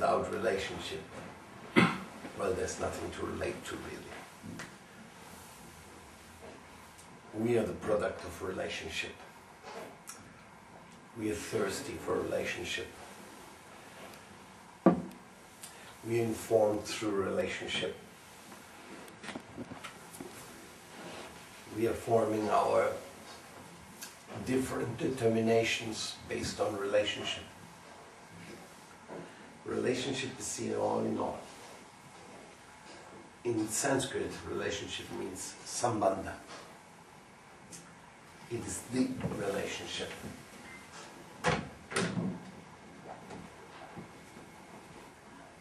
without relationship, well, there's nothing to relate to, really. We are the product of relationship. We are thirsty for relationship. We are informed through relationship. We are forming our different determinations based on relationship. Relationship is the all in all. In Sanskrit, relationship means sambandha. It is the relationship.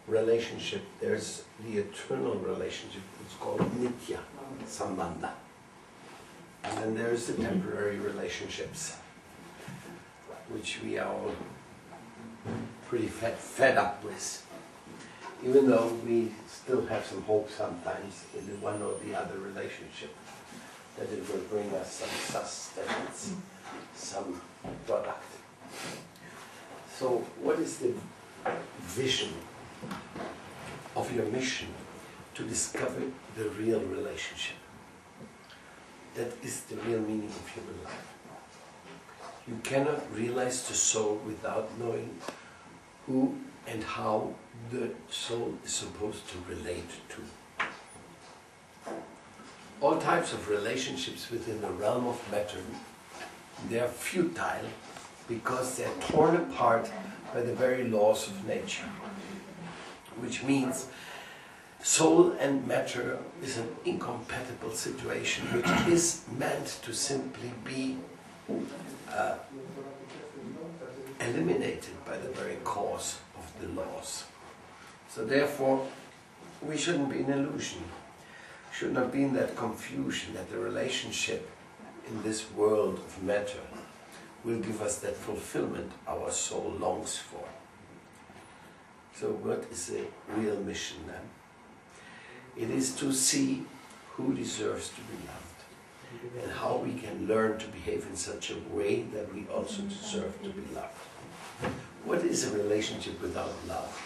Relationship, there's the eternal relationship, it's called nitya sambandha. And then there's the temporary relationships, which we are all pretty fed up with. Even though we still have some hope sometimes in the one or the other relationship, that it will bring us some sustenance, some product. So what is the vision of your mission? To discover the real relationship. That is the real meaning of human life. You cannot realize the soul without knowing who and how the soul is supposed to relate to. All types of relationships within the realm of matter, they are futile because they are torn apart by the very laws of nature. Which means soul and matter is an incompatible situation which is meant to simply be eliminated by the very cause of the laws. So therefore, we shouldn't be in illusion, should not be in that confusion that the relationship in this world of matter will give us that fulfillment our soul longs for. So what is the real mission then? It is to see who deserves to be loved and how we can learn to behave in such a way that we also deserve to be loved. What is a relationship without love?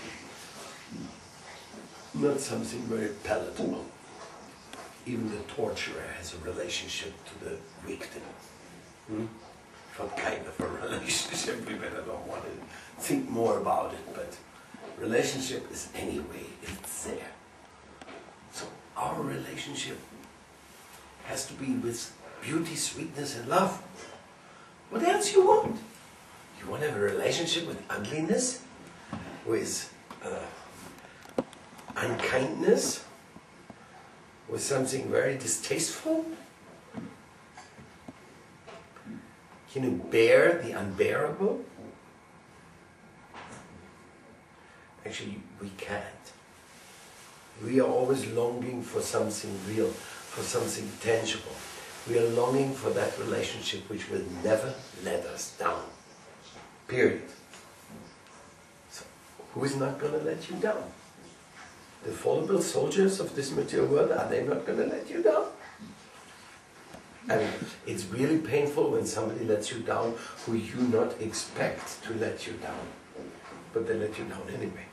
Not something very palatable. Even the torturer has a relationship to the victim. What kind of a relationship? We better not want to think more about it, but relationship is anyway, it's there. So our relationship has to be with beauty, sweetness and love. What else you want? You want to have a relationship with ugliness? With unkindness? With something very distasteful? Can you bear the unbearable? Actually, we can't. We are always longing for something real, for something tangible. We are longing for that relationship which will never let us down. Period. So, who is not going to let you down? The fallible soldiers of this material world, are they not going to let you down? I mean, it's really painful when somebody lets you down who you not expect to let you down. But they let you down anyway.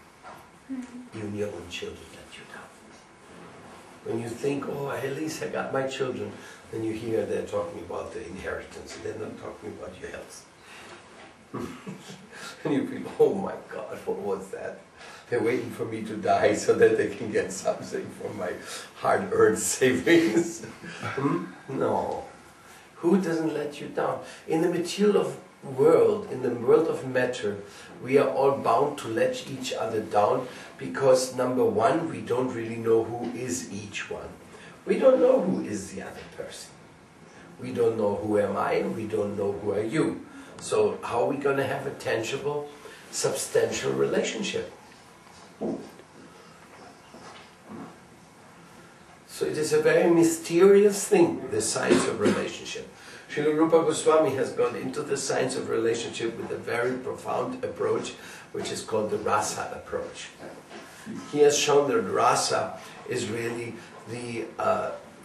Even your own children let you down. When you think, oh, at least I got my children, then you hear they're talking about the inheritance, and they're not talking about your health. And you feel, oh my God, what was that? They're waiting for me to die so that they can get something from my hard-earned savings. No. Who doesn't let you down? In the material world, in the world of matter, we are all bound to let each other down because, number one, we don't really know who is each one. We don't know who is the other person. We don't know who am I, and we don't know who are you. So how are we going to have a tangible, substantial relationship? So it is a very mysterious thing, the science of relationship. Srila Rupa Goswami has gone into the science of relationship with a very profound approach, which is called the rasa approach. He has shown that rasa is really the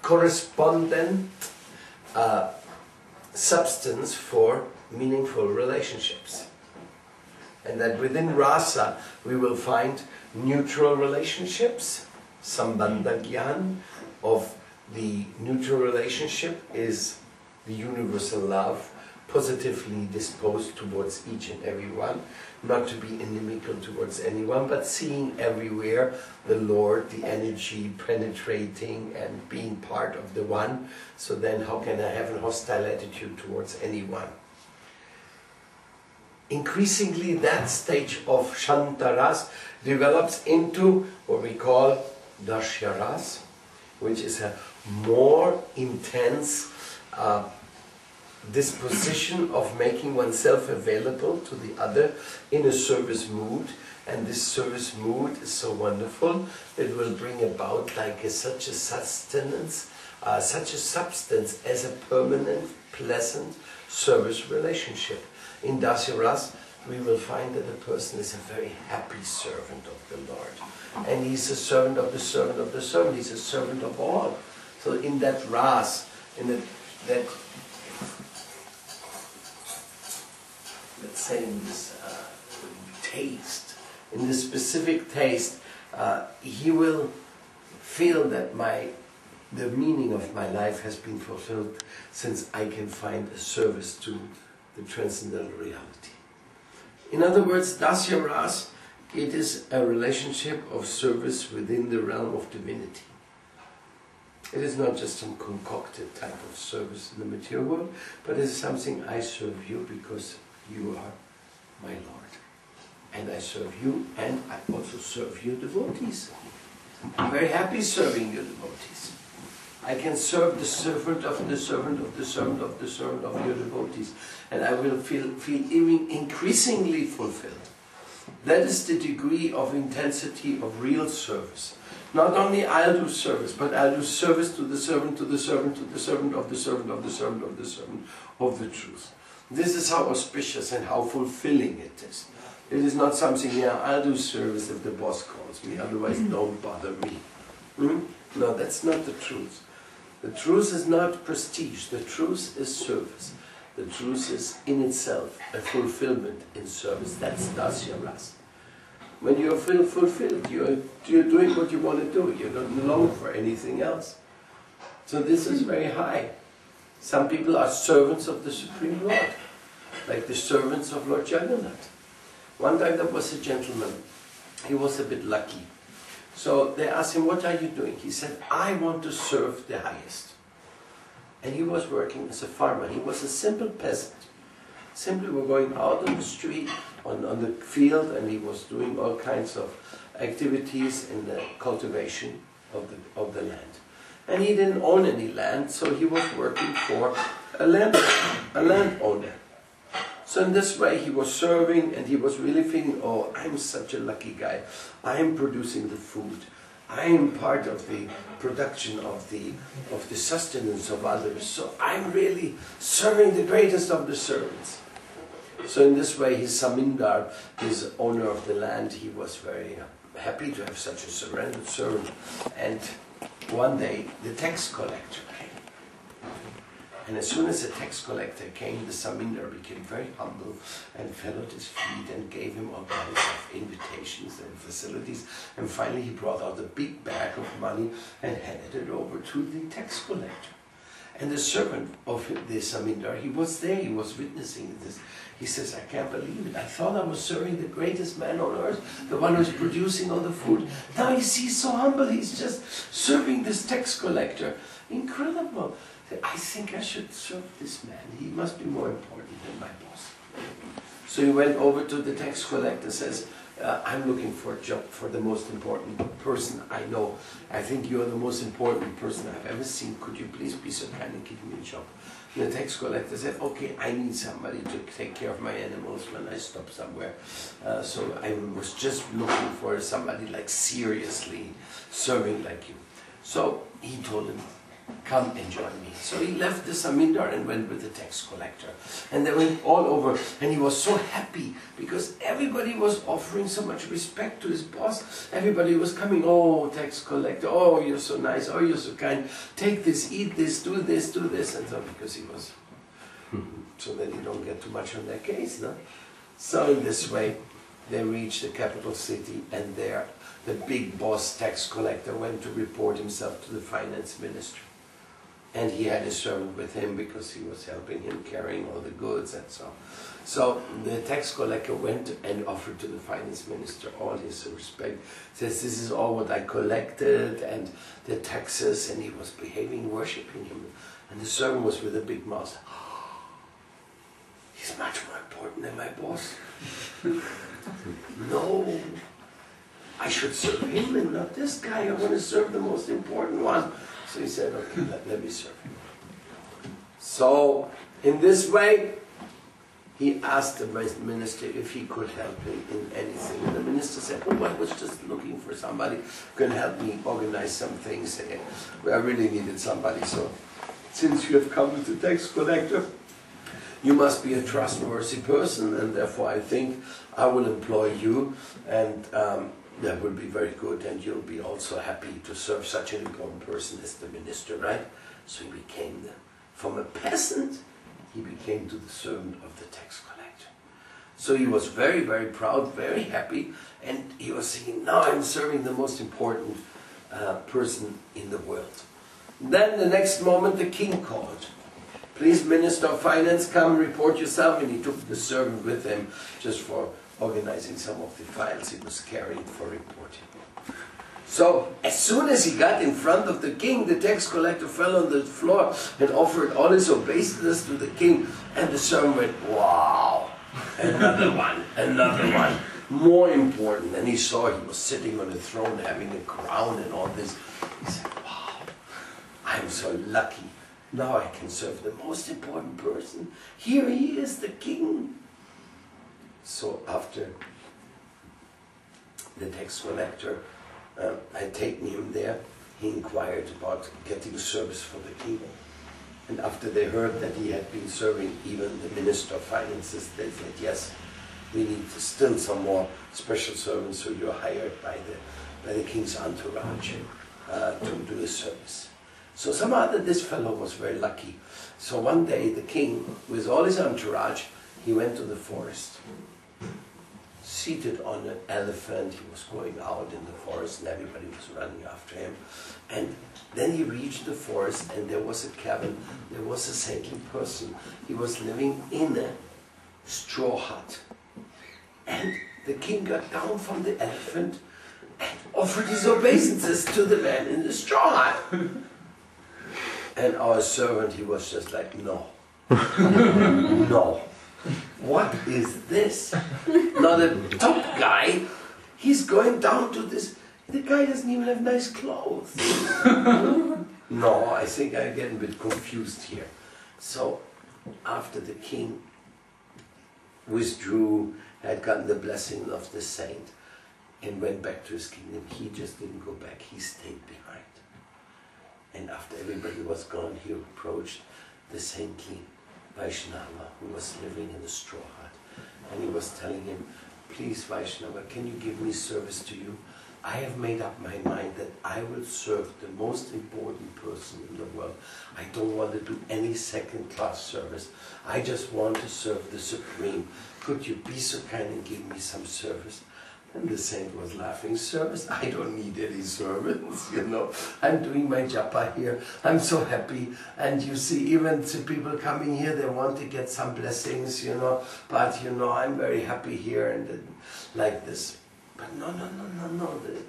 correspondent substance for meaningful relationships. And that within rasa we will find neutral relationships, sambandha gyan, of the neutral relationship is the universal love, positively disposed towards each and every one, not to be inimical towards anyone, but seeing everywhere the Lord, the energy penetrating and being part of the one. So then how can I have a hostile attitude towards anyone? Increasingly that stage of Shantaras develops into what we call Dashyaras, which is a more intense disposition of making oneself available to the other in a service mood. And this service mood is so wonderful, it will bring about like such a sustenance, such a substance as a permanent, pleasant service relationship. In Dasyaras, we will find that the person is a very happy servant of the Lord. And he's a servant of the servant of the servant. He's a servant of all. So in that ras, in that let's say in this taste, in this specific taste, he will feel that the meaning of my life has been fulfilled, since I can find a service to the transcendental reality. In other words, Dasya Ras, it is a relationship of service within the realm of divinity. It is not just some concocted type of service in the material world, but it is something I serve you because you are my Lord. And I serve you, and I also serve you devotees. I'm very happy serving you devotees. I can serve the servant of the servant of the servant of the servant of your devotees, and I will feel even increasingly fulfilled. That is the degree of intensity of real service. Not only I'll do service, but I'll do service to the servant, to the servant, to the servant of the servant of the servant of the servant of the truth. This is how auspicious and how fulfilling it is. It is not something, yeah, I'll do service if the boss calls me, otherwise don't bother me. No, that's not the truth. The truth is not prestige, the truth is service. The truth is in itself a fulfillment in service. That's Dasya Ras. When you feel fulfilled, you're doing what you want to do. You don't long for anything else. So this is very high. Some people are servants of the Supreme Lord, like the servants of Lord Jagannath. One time there was a gentleman, he was a bit lucky. So they asked him, what are you doing? He said, I want to serve the highest. And he was working as a farmer. He was a simple peasant. Simply were going out on the street, on the field, and he was doing all kinds of activities in the cultivation of the land. And he didn't own any land, so he was working for a landowner. So in this way he was serving, and he was really feeling, oh, I'm such a lucky guy. I am producing the food. I am part of the production of the sustenance of others. So I'm really serving the greatest of the servants. So in this way, his Samindar, his owner of the land, he was very happy to have such a surrendered servant. And one day, the tax collector came. And as soon as the tax collector came, the Samindar became very humble and fell at his feet and gave him all kinds of invitations and facilities. And finally he brought out a big bag of money and handed it over to the tax collector. And the servant of the Samindar, he was there, he was witnessing this. He says, I can't believe it. I thought I was serving the greatest man on earth, the one who's producing all the food. Now he's so humble, he's just serving this tax collector. Incredible. I think I should serve this man. He must be more important than my boss. So he went over to the tax collector, says, I'm looking for a job for the most important person I know. I think you're the most important person I've ever seen. Could you please be so kind and give me a job? And the tax collector said, okay, I need somebody to take care of my animals when I stop somewhere. So I was just looking for somebody like seriously serving like you. So he told him, come and join me. So he left the Samindar and went with the tax collector. And they went all over, and he was so happy because everybody was offering so much respect to his boss. Everybody was coming, oh, tax collector, oh, you're so nice, oh, you're so kind, take this, eat this, do this, do this. And so because he was, so that you don't get too much on their case, no? So in this way, they reached the capital city, and there the big boss tax collector went to report himself to the finance minister. And he had a servant with him because he was helping him carrying all the goods and so on. So the tax collector went and offered to the finance minister all his respect. Says, this is all what I collected and the taxes, and he was behaving, worshipping him. And the servant was with a big mouth. He's much more important than my boss. No, I should serve him and not this guy. I want to serve the most important one. So he said, okay, let me serve him. So in this way, he asked the minister if he could help him in anything. And the minister said, oh, I was just looking for somebody who can help me organize some things. I really needed somebody. So since you have come with the tax collector, you must be a trustworthy person, and therefore I think I will employ you, and that will be very good, and you'll be also happy to serve such an important person as the minister, right? So he became from a peasant, he became to the servant of the tax collector. So he was very, very proud, very happy, and he was thinking, now I'm serving the most important person in the world. Then the next moment the king called. Please, Minister of Finance, come report yourself. And he took the servant with him just for organizing some of the files he was carrying for reporting. So as soon as he got in front of the king, the tax collector fell on the floor and offered all his obeisance to the king. And the servant went, wow, another one, more important. And he saw he was sitting on a throne having a crown and all this. He said, wow, I'm so lucky. Now I can serve the most important person. Here he is, the king. So after the tax collector had taken him there, he inquired about getting service for the king. And after they heard that he had been serving even the Minister of Finances, they said, yes, we need still some more special servants, so you're hired by the king's entourage to do a service. So somehow this fellow was very lucky. So one day the king, with all his entourage, he went to the forest. Seated on an elephant, he was going out in the forest and everybody was running after him. And then he reached the forest and there was a cabin, there was a saintly person. He was living in a straw hut. And the king got down from the elephant and offered his obeisances to the man in the straw hut. And our servant, he was just like, no, no, what is this? Not a top guy, he's going down to this, the guy doesn't even have nice clothes. No, I think I'm getting a bit confused here. So, after the king withdrew, had gotten the blessing of the saint, and went back to his kingdom, he just didn't go back, he stayed behind. And after everybody was gone, he approached the saintly Vaishnava who was living in the straw hut. And he was telling him, please Vaishnava, can you give me service to you? I have made up my mind that I will serve the most important person in the world. I don't want to do any second-class service. I just want to serve the Supreme. Could you be so kind and give me some service? And the saint was laughing, service? I don't need any servants, you know. I'm doing my japa here. I'm so happy. And you see, even the people coming here, they want to get some blessings, you know. But, you know, I'm very happy here and like this. But no,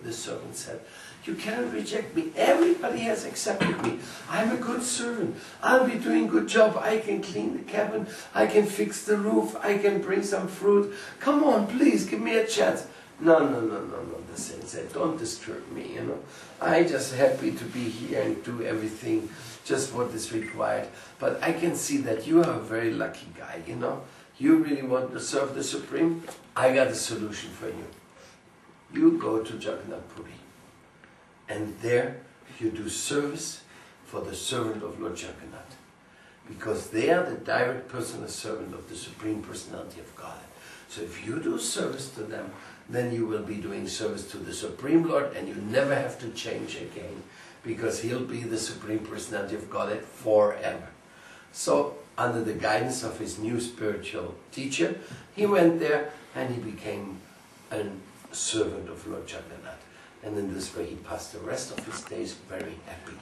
the servant said, you cannot reject me. Everybody has accepted me. I'm a good servant. I'll be doing a good job. I can clean the cabin. I can fix the roof. I can bring some fruit. Come on, please, give me a chance. No, the saint said, don't disturb me, you know. I'm just happy to be here and do everything, just what is required. But I can see that you are a very lucky guy, you know. You really want to serve the Supreme? I got a solution for you. You go to Jagannath Puri. And there you do service for the servant of Lord Jagannath. Because they are the direct personal servant of the Supreme Personality of God. So if you do service to them, then you will be doing service to the Supreme Lord and you never have to change again because He'll be the Supreme Personality of Godhead forever. So, under the guidance of his new spiritual teacher, he went there and he became a servant of Lord Jagannath. And in this way he passed the rest of his days very happily.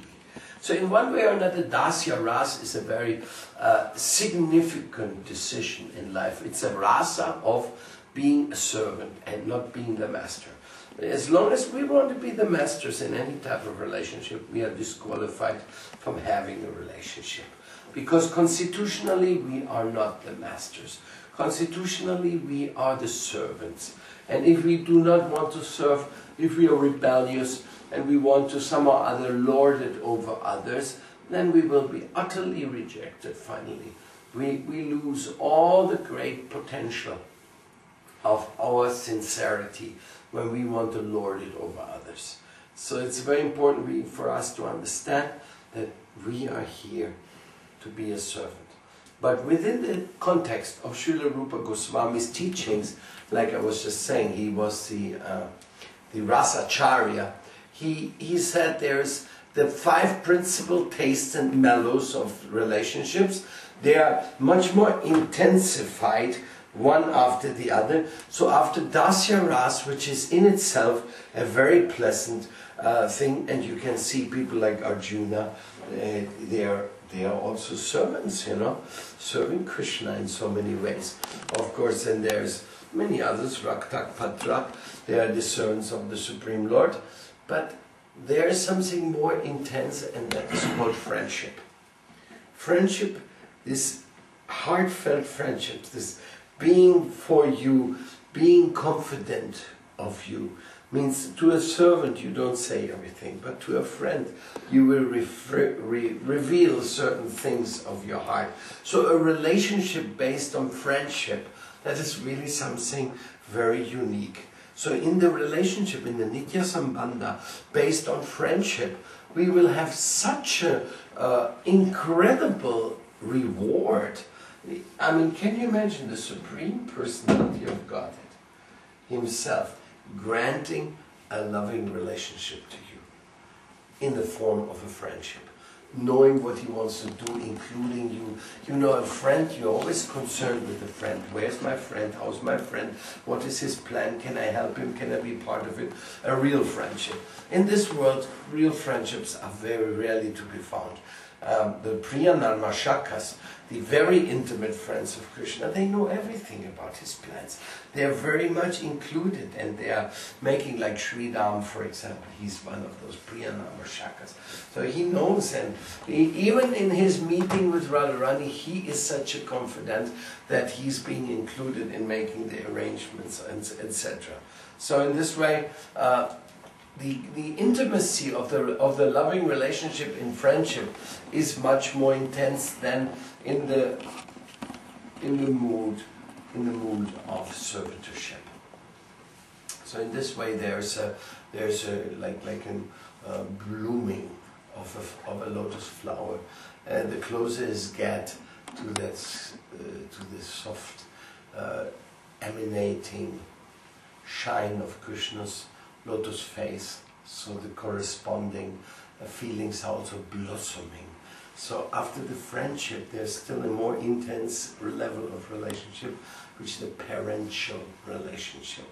So in one way or another, Dasya Ras is a very significant decision in life. It's a rasa of being a servant and not being the master. As long as we want to be the masters in any type of relationship, we are disqualified from having a relationship. Because constitutionally, we are not the masters. Constitutionally, we are the servants. And if we do not want to serve, if we are rebellious, and we want to somehow or other lord it over others, then we will be utterly rejected finally. We lose all the great potential of our sincerity when we want to lord it over others. So it's very important for us to understand that we are here to be a servant. But within the context of Srila Rupa Goswami's teachings, like I was just saying, he was the Rasacharya. He said there's the 5 principal tastes and mellows of relationships. They are much more intensified one after the other. So after Dasya Ras, which is in itself a very pleasant thing, and you can see people like Arjuna, they are also servants, you know, serving Krishna in so many ways. Of course, then there's many others, Raktak Patrak, they are the servants of the Supreme Lord. But there is something more intense, and that is called friendship. Friendship is heartfelt friendship, this being for you, being confident of you. Means to a servant you don't say everything, but to a friend you will reveal certain things of your heart. So a relationship based on friendship, that is really something very unique. So in the relationship, in the Nitya Sambandha, based on friendship, we will have such an incredible reward. I mean, can you imagine the Supreme Personality of Godhead Himself granting a loving relationship to you in the form of a friendship? Knowing what He wants to do, including you. You know, a friend, you're always concerned with a friend. Where's my friend? How's my friend? What is his plan? Can I help him? Can I be part of it? A real friendship. In this world, real friendships are very rarely to be found. The Priyanarmashakas, the very intimate friends of Krishna, they know everything about his plans. They are very much included, and they are making, like Sri Ram, for example, he's one of those Priyanarmashakas. So he knows, and even in his meeting with Radharani, he is such a confidant that he's being included in making the arrangements, etc. So in this way, the intimacy of the loving relationship in friendship is much more intense than in the mood of servitorship. So in this way, there's a blooming of a lotus flower, and the closer it gets to this soft emanating shine of Krishna's lotus face, so the corresponding feelings are also blossoming. So after the friendship, there's still a more intense level of relationship, which is the parental relationship.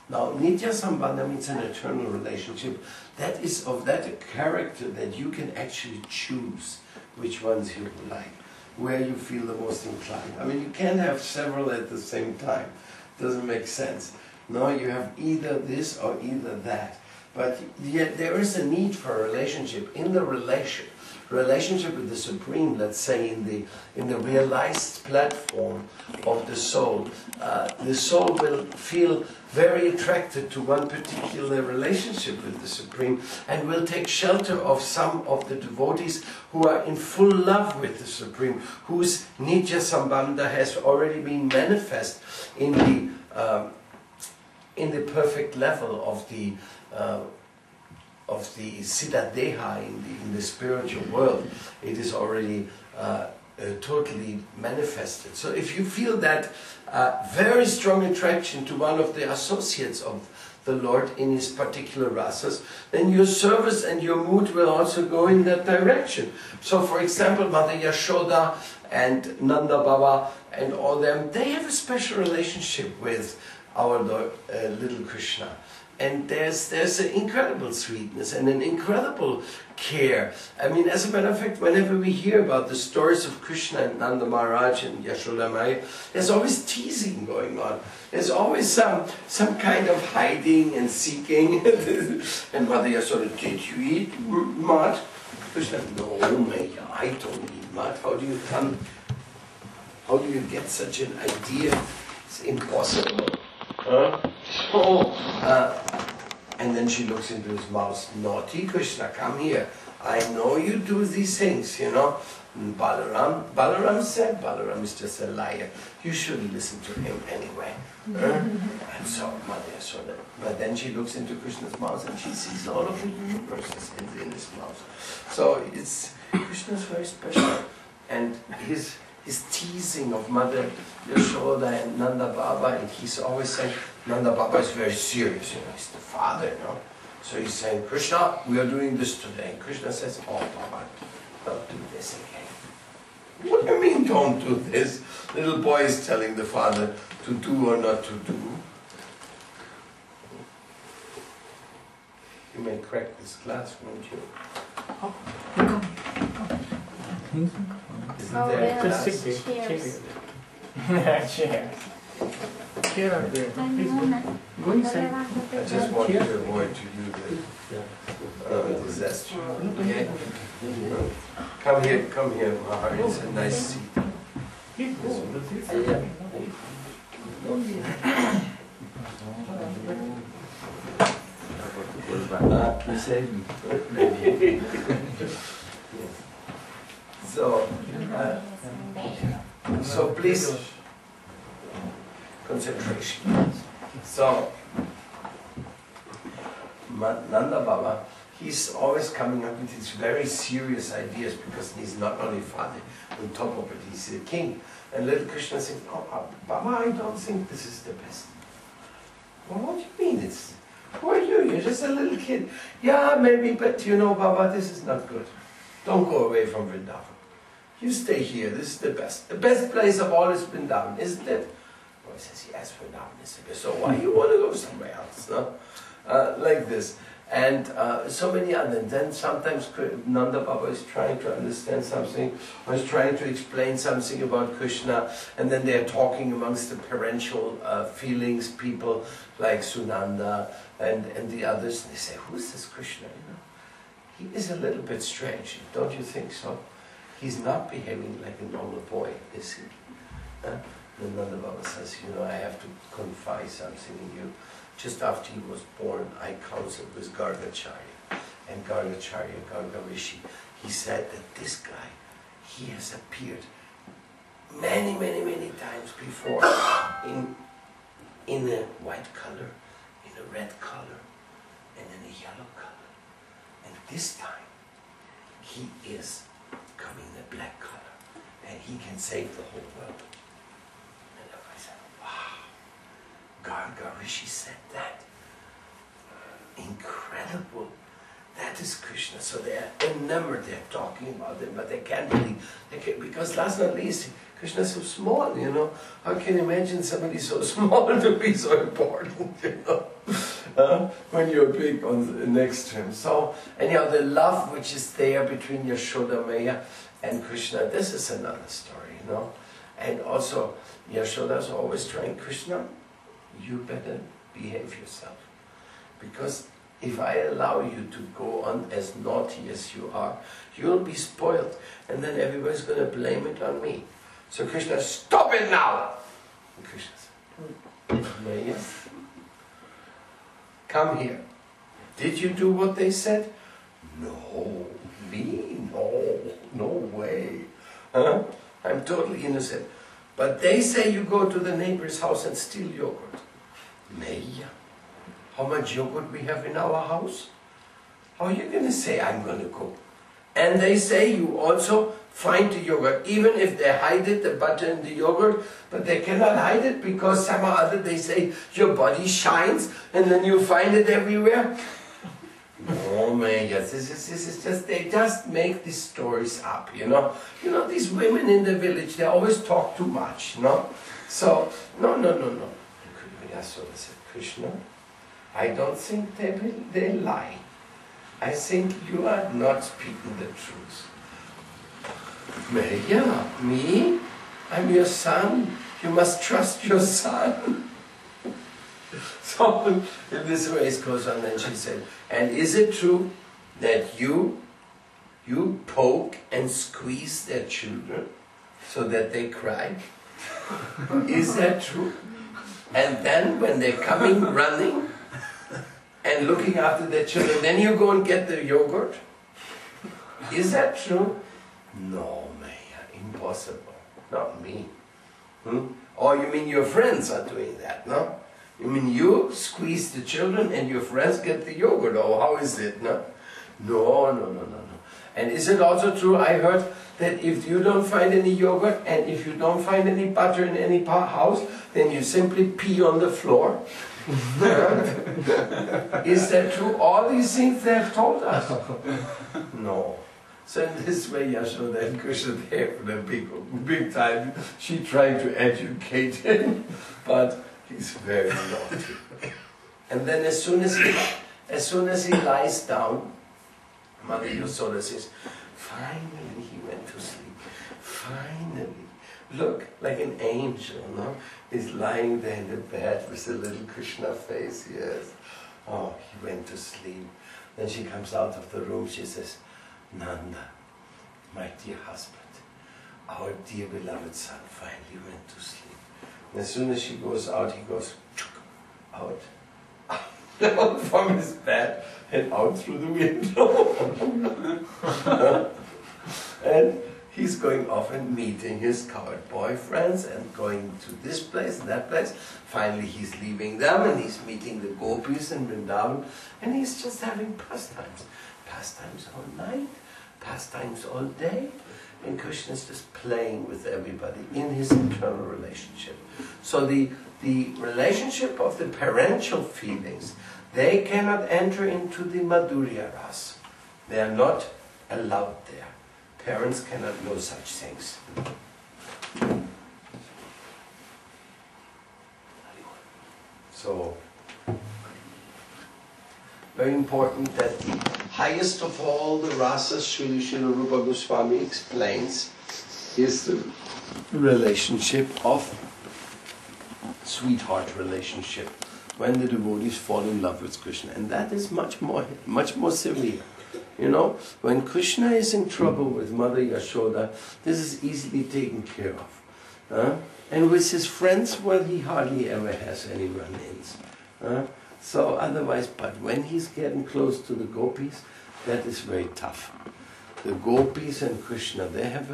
Now, Nitya Sambandha means an eternal relationship that is of that character that you can actually choose which ones you like, where you feel the most inclined. I mean, you can't have several at the same time. Doesn't make sense. No, you have either this or either that. But yet there is a need for a relationship. In the relationship with the Supreme, let's say in the realized platform of the soul will feel very attracted to one particular relationship with the Supreme, and will take shelter of some of the devotees who are in full love with the Supreme, whose Nitya Sambandha has already been manifest in the perfect level of the Siddhadeha in the spiritual world. It is already totally manifested. So if you feel that very strong attraction to one of the associates of the Lord in his particular rasas, then your service and your mood will also go in that direction. So for example, Mother Yashoda and Nanda Baba and all them, they have a special relationship with our little Krishna. And there's an incredible sweetness and an incredible care. I mean, as a matter of fact, whenever we hear about the stories of Krishna and Nanda Maharaj and Yashoda Maya, there's always teasing going on. There's always some kind of hiding and seeking. And Mother Yashoda, did you eat mud? Krishna, no, Maya, I don't eat mud. How do you get such an idea? It's impossible. And then she looks into his mouth. Naughty Krishna, come here. I know you do these things, you know. And Balaram said, Balaram is just a liar. You shouldn't listen to him anyway. And so Mother Yashoda. But then she looks into Krishna's mouth and she sees all of the universes in his mouth. So Krishna's very special. And his teasing of Mother Yashoda and Nanda Baba, and he's always saying, Nanda Baba is very serious, you know, he's the father, you know. So he's saying, Krishna, we are doing this today. And Krishna says, oh Baba, don't do this again. What do you mean don't do this? Little boy is telling the father to do or not to do. You may crack this glass, won't you? Oh, Isn't there a glass? Cheers. Here are there. Please go inside. I just want to avoid to you the disaster. Okay? Come here, Mahar. It's a nice seat. You saved me. So please, concentration. So, Nanda Baba, he's always coming up with these very serious ideas because he's not only father, on top of it, he's the king. And little Krishna says, oh, Baba, I don't think this is the best. Well, what do you mean it's? Who are you? You're just a little kid. Yeah, maybe, but you know, Baba, this is not good. Don't go away from Vrindavan. You stay here, this is the best. The best place of all is Vrindavan, isn't it? He says, yes, Vrindavan is the best. So why you want to go somewhere else, no? Like this. And so many others. And then sometimes Nanda Baba is trying to understand something, or is trying to explain something about Krishna, and then they're talking amongst the parental feelings, people like Sunanda and the others. And they say, who's this Krishna? You know, he is a little bit strange, don't you think so? He's not behaving like a normal boy, is he? And Nanda Baba says, you know, I have to confide something in you. Just after he was born, I counseled with Gargacharya. And Gargacharya, Garga Rishi, he said that this guy, he has appeared many, many, many times before in a white color, in a red color, and in a yellow color. And this time, he is coming in a black color, and he can save the whole world. And I said, wow, Garga Rishi said that. Incredible. That is Krishna. So they're enamored, they're talking about him, but they can't believe. Because last but not least, Krishna is so small, you know. How can you imagine somebody so small to be so important, you know? When you're big next to him. So, anyhow, the love which is there between Yashoda Maya and Krishna, this is another story, you know. And also, Yashoda is always trying, Krishna, you better behave yourself. Because if I allow you to go on as naughty as you are, you'll be spoiled. And then everybody's going to blame it on me. So Krishna, stop it now! And Krishna said, Maya, come here. Did you do what they said? No. Me? No way. Huh? I'm totally innocent. But they say you go to the neighbor's house and steal yogurt. Maya, how much yogurt we have in our house? How are you going to say I'm going to cook? And they say you also find the yogurt, even if they hide it, the butter in the yogurt, but they cannot hide it because somehow or other they say your body shines and then you find it everywhere. Oh man, yes, this is just, they just make these stories up, you know. You know, these women in the village, they always talk too much, you know. So, no. Yasoda said, Krishna, I don't think they lie. I think you are not speaking the truth. Yeah, me? I'm your son. You must trust your son. So in this way it goes on, and she said, and is it true that you poke and squeeze their children so that they cry? Is that true? And then when they're coming running and looking after their children, then you go and get the yogurt? Is that true? No, Maya, impossible. Not me. Or you mean your friends are doing that, no? You mean you squeeze the children and your friends get the yogurt, or how is it, no? No. And is it also true, I heard, that if you don't find any yogurt and if you don't find any butter in any house, then you simply pee on the floor? Is that true? All these things they have told us. No. So in this way, Yashoda and Krishna, they have a big time. She trying to educate him, but he's very naughty. And then as soon as he lies down, Mother Yasoda says, finally he went to sleep. Finally. Look, like an angel, no? He's lying there in the bed with a little Krishna face, yes. Oh, he went to sleep. Then she comes out of the room, she says, Nanda, my dear husband, our dear beloved son finally went to sleep. And as soon as she goes out, he goes out from his bed and out through the window. And he's going off and meeting his coward boyfriends and going to this place and that place. Finally he's leaving them and he's meeting the gopis in Vrindavan, and he's just having pastimes. Pastimes all night, pastimes all day, and Krishna is just playing with everybody in his internal relationship. So the relationship of the parental feelings, they cannot enter into the Madhurya Ras. They are not allowed there. Parents cannot know such things. So, very important that the highest of all the rasas, Srila Rupa Goswami explains, is the relationship of sweetheart relationship, when the devotees fall in love with Krishna. And that is much more severe. You know, when Krishna is in trouble with Mother Yashoda, this is easily taken care of. And with his friends, well, he hardly ever has any run-ins. So otherwise, but when he's getting close to the gopis, that is very tough. The gopis and Krishna, they have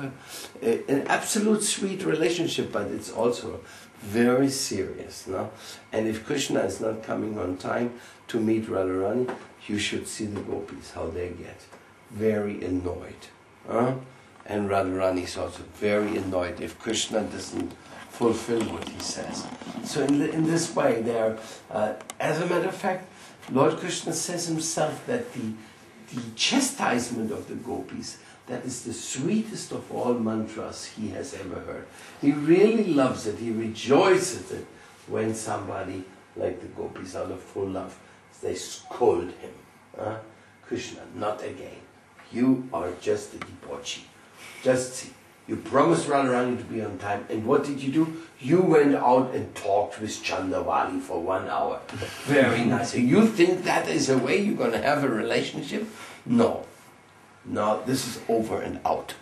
an absolute sweet relationship, but it's also very serious. No? And if Krishna is not coming on time to meet Radharani, you should see the gopis, how they get very annoyed. And Radharani is also very annoyed if Krishna doesn't fulfill what he says. So in this way, there, as a matter of fact, Lord Krishna says himself that the chastisement of the gopis, that is the sweetest of all mantras he has ever heard. He really loves it, he rejoices it when somebody, like the gopis out of full love, they scold him. Krishna, not again. You are just a debauchee. Just see. You promised Radharani to be on time, and what did you do? You went out and talked with Chandavali for 1 hour. Very nice. And you think that is a way you're going to have a relationship? No. No, this is over and out.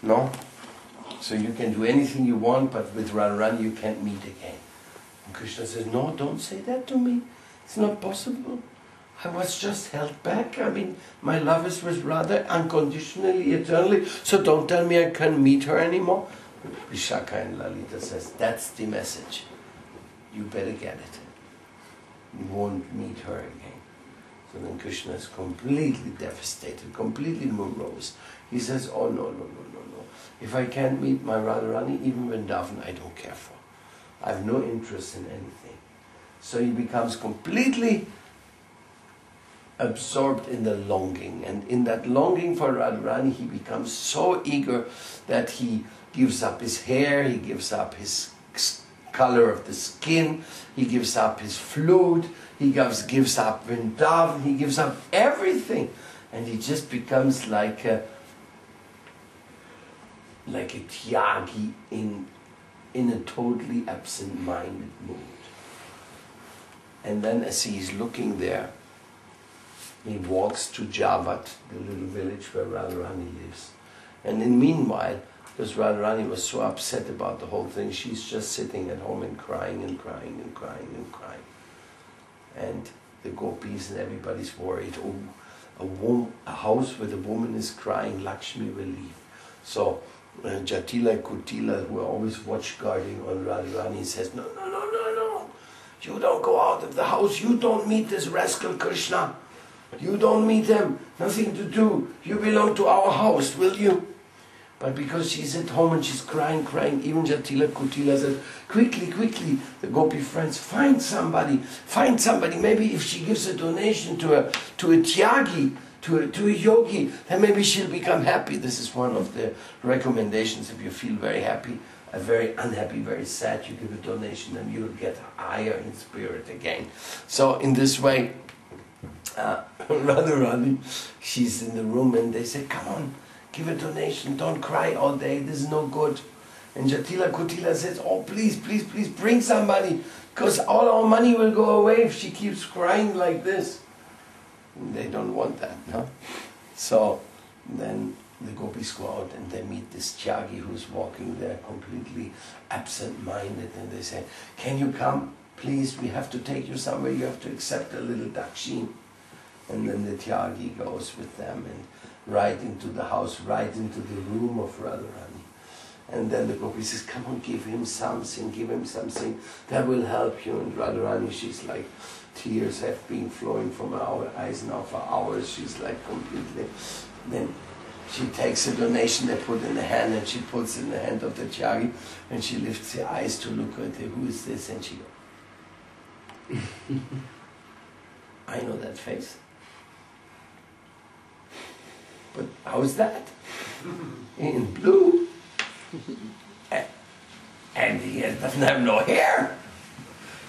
No? So you can do anything you want, but with Radharani you can't meet again. And Krishna says, no, don't say that to me. It's not possible. I was just held back. I mean, my love is with Radha unconditionally, eternally, so don't tell me I can't meet her anymore. Vishaka and Lalita says, that's the message. You better get it. You won't meet her again. So then Krishna is completely devastated, completely morose. He says, oh no. If I can't meet my Radharani, even Vrindavan, I don't care for. I have no interest in anything. So he becomes completely absorbed in the longing, and in that longing for Radharani he becomes so eager that he gives up his hair, he gives up his color of the skin, he gives up his flute, he gives up Vrindavan, he gives up everything, and he just becomes like a tyagi in a totally absent-minded mood. And then as he's looking there, he walks to Javat, the little village where Radharani lives. And in meanwhile, because Radharani was so upset about the whole thing, she's just sitting at home and crying and crying and crying and crying. And the gopis and everybody's worried, oh, a house where the woman is crying, Lakshmi will leave. So Jatila Kutila, who are always watch guarding on Radharani, says, no, you don't go out of the house, you don't meet this rascal Krishna. You don't meet him, nothing to do. You belong to our house, will you? But because she's at home and she's crying, even Jatila Kutila said, quickly, the gopi friends, find somebody. Maybe if she gives a donation to a tyagi, to a yogi, then maybe she'll become happy. This is one of the recommendations. If you feel very happy, very unhappy, very sad, you give a donation and you'll get higher in spirit again. So in this way, Radharani, she's in the room and they say, come on, give a donation, don't cry all day, this is no good. And Jatila Kutila says, oh please, bring somebody, because all our money will go away if she keeps crying like this. And they don't want that, no? So then the gopis go out and they meet this tyagi who's walking there completely absent-minded, and they say, can you come? Please, we have to take you somewhere, you have to accept a little dakshin. And then the tyagi goes with them and right into the house, right into the room of Radharani. And then the gopi says, come on, give him something that will help you. And Radharani, she's like, tears have been flowing from her eyes now for hours. She's like completely. Then she takes a donation they put in the hand and she puts it in the hand of the tyagi and she lifts her eyes to look at it, who is this? And she goes, I know that face. But how's that? In blue. And he doesn't have no hair.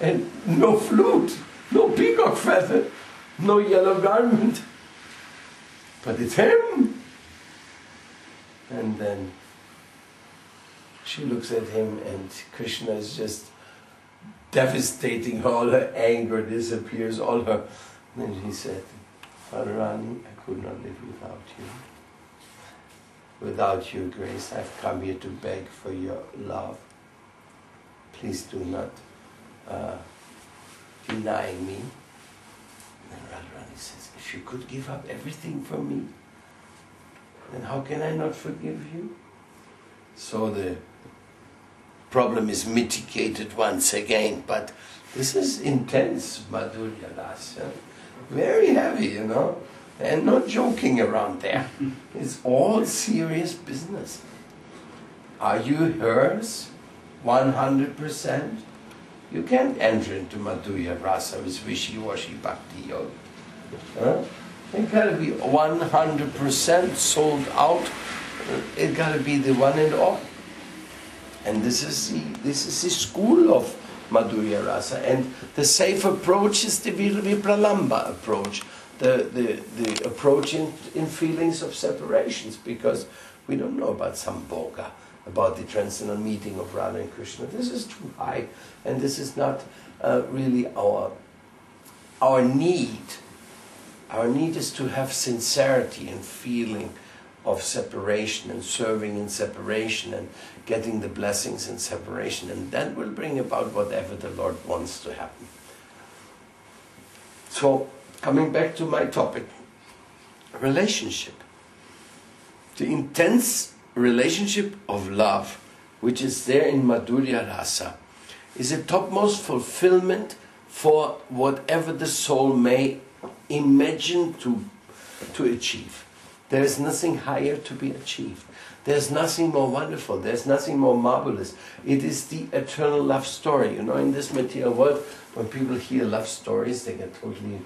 And no flute. No peacock feather. No yellow garment. But it's him. And then she looks at him and Krishna is just devastating her. All her anger disappears. All her... And then he said, Radharani, I could not live without you. Without your grace, I've come here to beg for your love. Please do not deny me. And then Radharani says, if you could give up everything for me, then how can I not forgive you? So the problem is mitigated once again, but this is intense Madhurya Rasa. Very heavy, you know, and not joking around there. It's all serious business. Are you hers 100%? You can't enter into Madhurya Rasa with wishy-washy bhakti yoga. It gotta be 100% sold out. It gotta be the one and all. And this is the school of Madhurya Rasa, and the safe approach is the Vipralamba approach, the approach in feelings of separations, because we don't know about Sambhoga, about the transcendental meeting of Radha and Krishna. This is too high, and this is not really our need. Our need is to have sincerity and feeling of separation and serving in separation and getting the blessings in separation, and that will bring about whatever the Lord wants to happen. So, coming back to my topic, relationship. The intense relationship of love, which is there in Madhurya Rasa, is a topmost fulfillment for whatever the soul may imagine to achieve. There is nothing higher to be achieved. There's nothing more wonderful. There's nothing more marvelous. It is the eternal love story. You know, in this material world, when people hear love stories, they get totally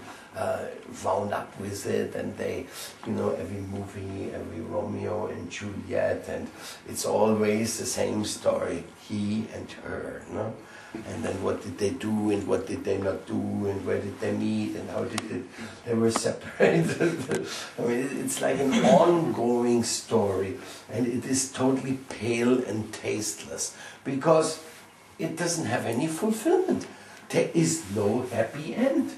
wound up with it, and they, you know, every movie, every Romeo and Juliet, and it's always the same story, he and her, no? And then what did they do and what did they not do and where did they meet and how did they were separated. I mean, it's like an ongoing story, and it is totally pale and tasteless because it doesn't have any fulfillment. There is no happy end.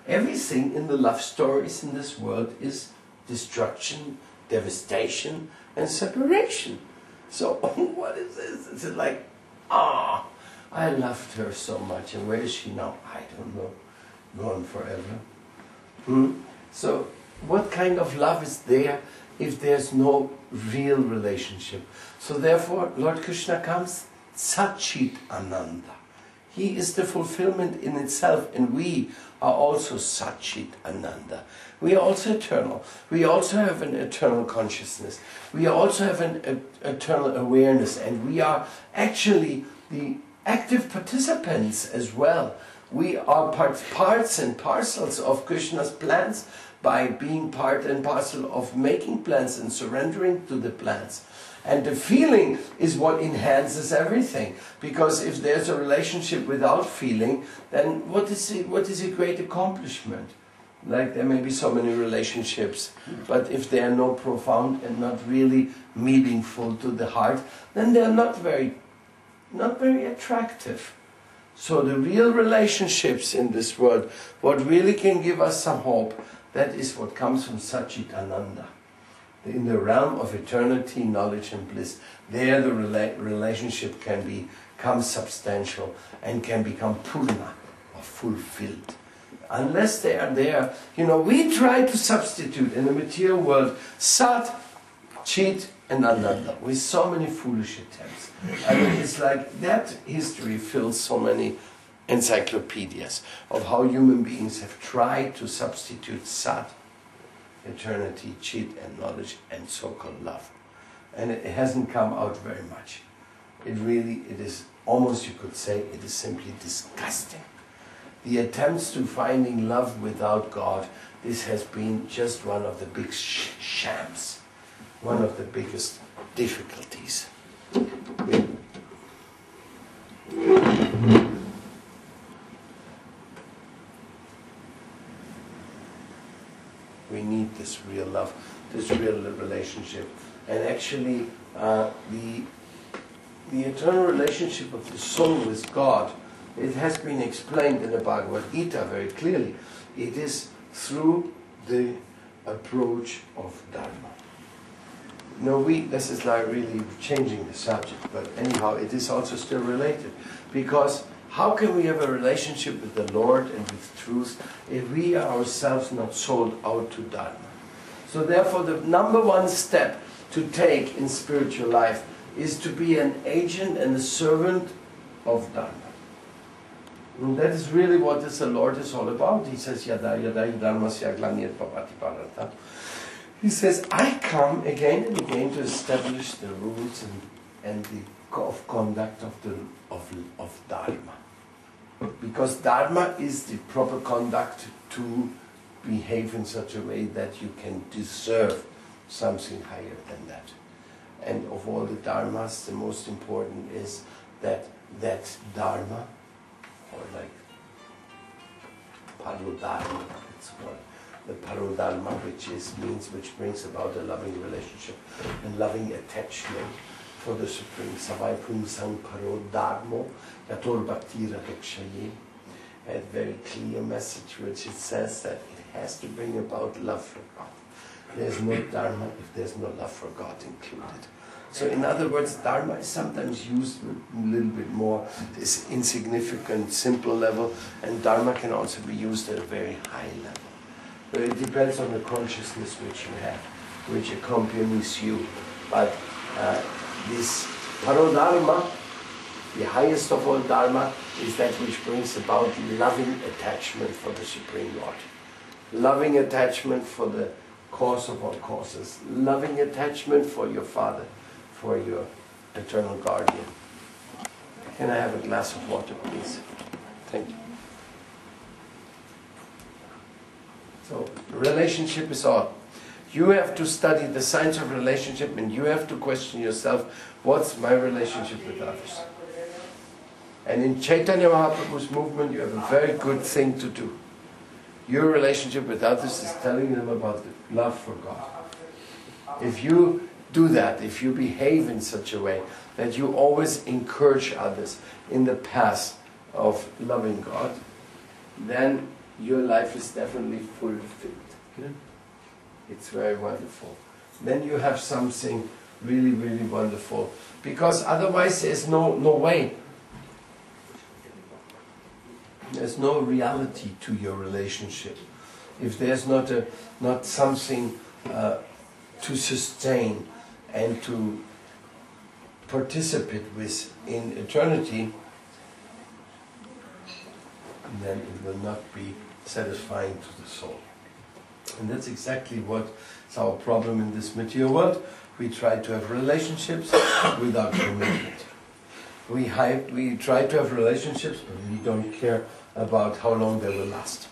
Everything in the love stories in this world is destruction, devastation, and separation. So what is this? It's like, I loved her so much, and where is she now? I don't know. Gone forever. So what kind of love is there if there's no real relationship? So therefore, Lord Krishna comes, Satchit Ananda. He is the fulfillment in itself, and we are also Satchit Ananda. We are also eternal. We also have an eternal consciousness. We also have an eternal awareness, and we are actually the active participants as well. We are parts and parcels of Krishna's plans by being part and parcel of making plans and surrendering to the plans. And the feeling is what enhances everything. Because if there's a relationship without feeling, then what is a great accomplishment? Like there may be so many relationships, but if they are not profound and not really meaningful to the heart, then they are not very attractive. So the real relationships in this world, what really can give us some hope, that is what comes from Satchit Ananda. In the realm of eternity, knowledge and bliss, there the relationship can become substantial and can become purna, or fulfilled. Unless they are there, we try to substitute in the material world Sat, Chit and Ananda with so many foolish attempts. I mean, it's like that history fills so many encyclopedias of how human beings have tried to substitute Sat, eternity, Chit and knowledge and so-called love. And it hasn't come out very much. It is almost, you could say, it is simply disgusting. The attempts to finding love without God, this has been just one of the big shams, one of the biggest difficulties. We need this real love, this real relationship. And actually, the eternal relationship of the soul with God, it has been explained in the Bhagavad Gita very clearly. It is through the approach of Dharma. This is like really changing the subject, but anyhow, it is also still related. Because how can we have a relationship with the Lord and with truth if we are ourselves not sold out to Dharma? So therefore, the number one step to take in spiritual life is to be an agent and a servant of Dharma. And that is really what the Lord is all about. He says, Yada yada dharmasya glanir bhavati bharata. He says, I come again and again to establish the rules and the of conduct of Dharma. Because Dharma is the proper conduct to behave in such a way that you can deserve something higher than that. And of all the Dharmas, the most important is that Dharma, or like Parodharma, it's called. The Parodharma, which brings about a loving relationship and loving attachment for the Supreme. Savai Pumsang Parodharmo Yator Bhaktira Dakshaye. A very clear message which it says that it has to bring about love for God. There's no Dharma if there's no love for God included. So in other words, Dharma is sometimes used a little bit more this insignificant, simple level, and Dharma can also be used at a very high level. But it depends on the consciousness which you have, which accompanies you. But this Parodharma, the highest of all Dharma, is that which brings about loving attachment for the Supreme Lord. Loving attachment for the cause of all causes. Loving attachment for your Father, for your eternal guardian. Can I have a glass of water, please? Thank you. So, relationship is all. You have to study the science of relationship, and you have to question yourself, what's my relationship with others? And in Chaitanya Mahaprabhu's movement, you have a very good thing to do. Your relationship with others is telling them about the love for God. If you do that, if you behave in such a way that you always encourage others in the path of loving God, then your life is definitely fulfilled. It's very wonderful. Then you have something really, really wonderful. Because otherwise there's no way. There's no reality to your relationship. If there's not something to sustain and to participate with in eternity, then it will not be satisfying to the soul. And that's exactly what is our problem in this material world. We try to have relationships without commitment. We try to have relationships, but we don't care about how long they will last.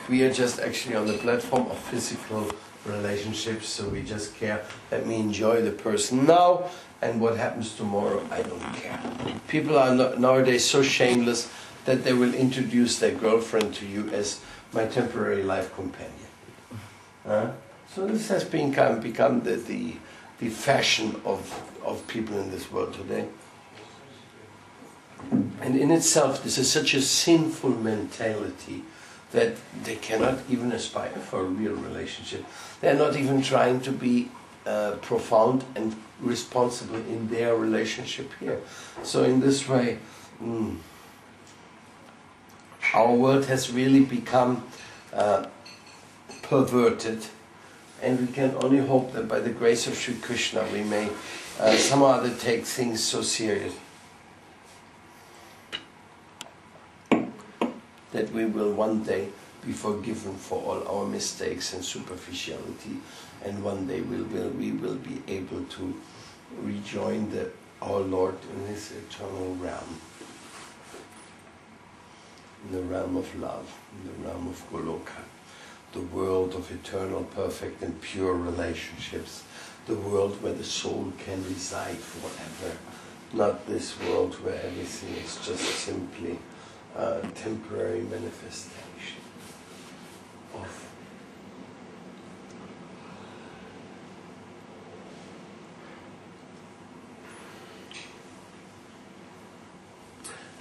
We are just actually on the platform of physical relationships, so we just care that we enjoy the person now, and what happens tomorrow, I don't care. People are nowadays so shameless that they will introduce their girlfriend to you as my temporary life companion. So this has become the fashion of people in this world today. And in itself, this is such a sinful mentality that they cannot even aspire for a real relationship. They're not even trying to be profound and responsible in their relationship here. So in this way, our world has really become perverted, and we can only hope that by the grace of Sri Krishna we may somehow or other take things so serious that we will one day be forgiven for all our mistakes and superficiality, and one day we will be able to rejoin our Lord in His eternal realm, in the realm of love, in the realm of Goloka, the world of eternal, perfect and pure relationships, the world where the soul can reside forever, not this world where everything is just simply a temporary manifestation of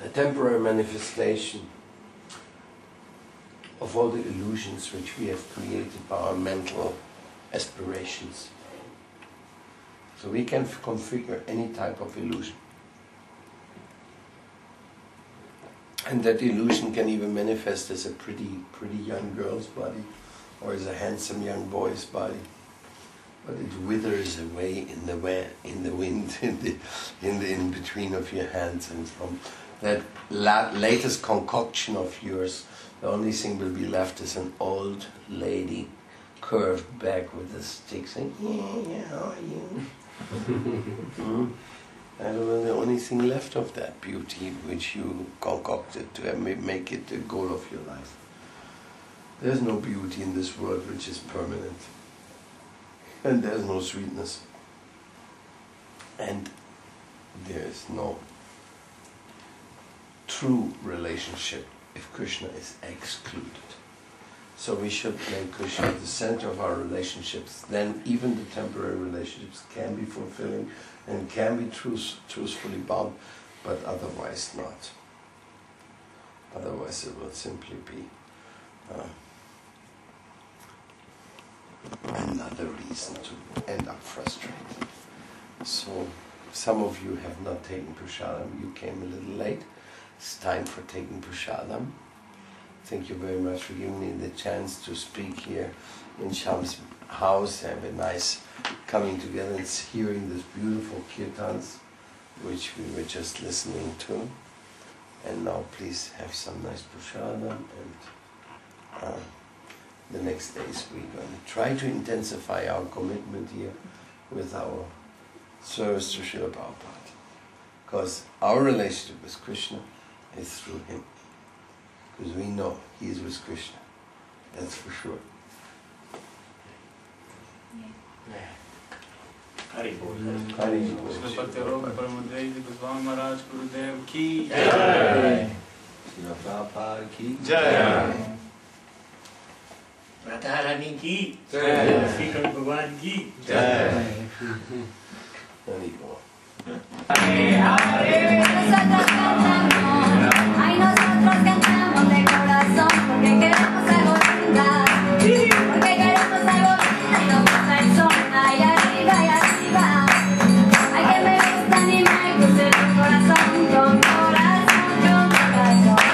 a temporary manifestation of all the illusions which we have created by our mental aspirations. So we can configure any type of illusion. And that illusion can even manifest as a pretty young girl's body, or as a handsome young boy's body. But it withers away in the wind, in between of your hands, and from that latest concoction of yours, the only thing will be left is an old lady, curved back with a stick, saying, "Yeah, how are you?" And the only thing left of that beauty which you concocted to make it the goal of your life. There's no beauty in this world which is permanent. And there's no sweetness. And there is no true relationship if Krishna is excluded. So we should make Krishna the center of our relationships. Then even the temporary relationships can be fulfilling and can be truthfully bound, but otherwise not. Otherwise it will simply be another reason to end up frustrated. So some of you have not taken prasadam. You came a little late. It's time for taking prasadam. Thank you very much for giving me the chance to speak here in Syam's house. Have a nice coming together and hearing these beautiful kirtans which we were just listening to. And now please have some nice prasadam, and the next days we're going to try to intensify our commitment here with our service to Srila Prabhupada. Because our relationship with Krishna is through him. Because we know he is with Krishna. That's for sure. Yeah. Paramadvaiti Swami Maharaj Gurudev ki Jai. Srila Prabhupada ki Jai. Radha Rani ki Jai. Shri Krishna Bhagwan ki Jai. Hari Bol. Nosotros cantamos, ay nosotros cantamos de corazón, porque queremos algo linda, porque queremos algo linda y nos gusta el son, ay arriba y arriba, ay que me gusta ni me gusta el corazón, con corazón, con corazón.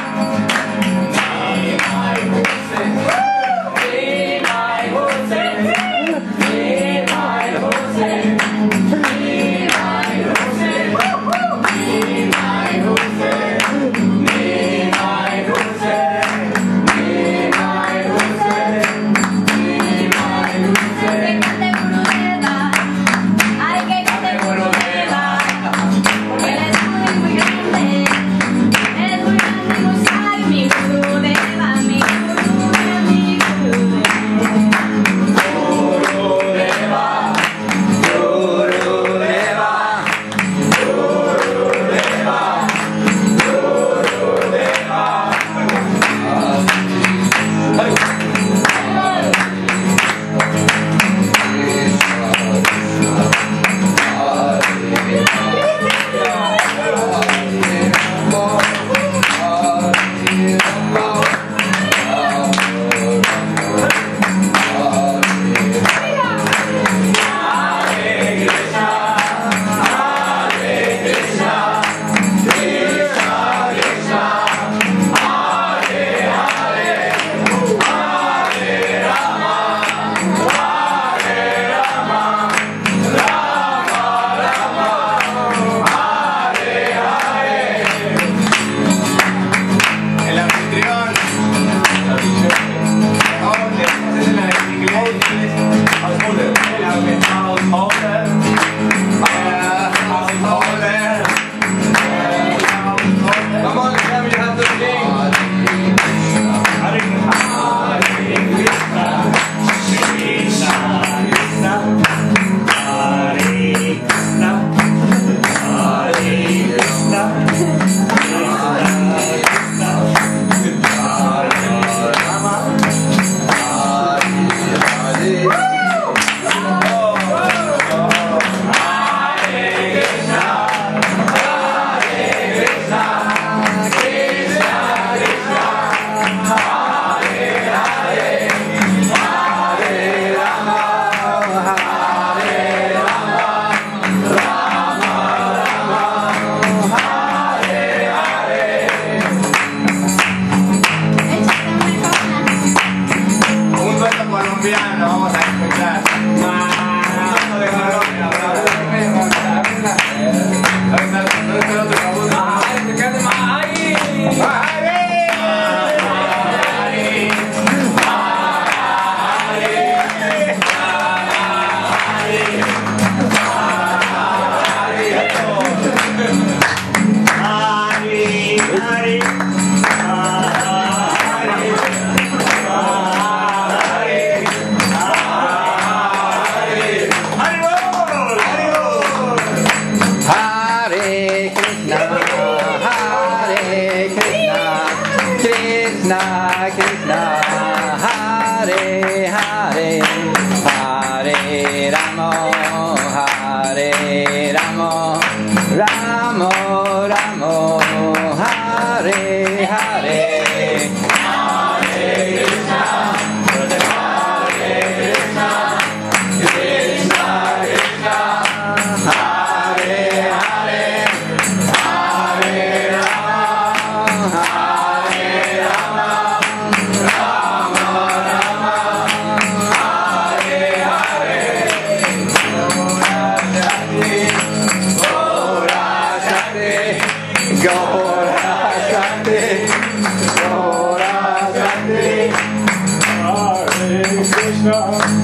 Krishna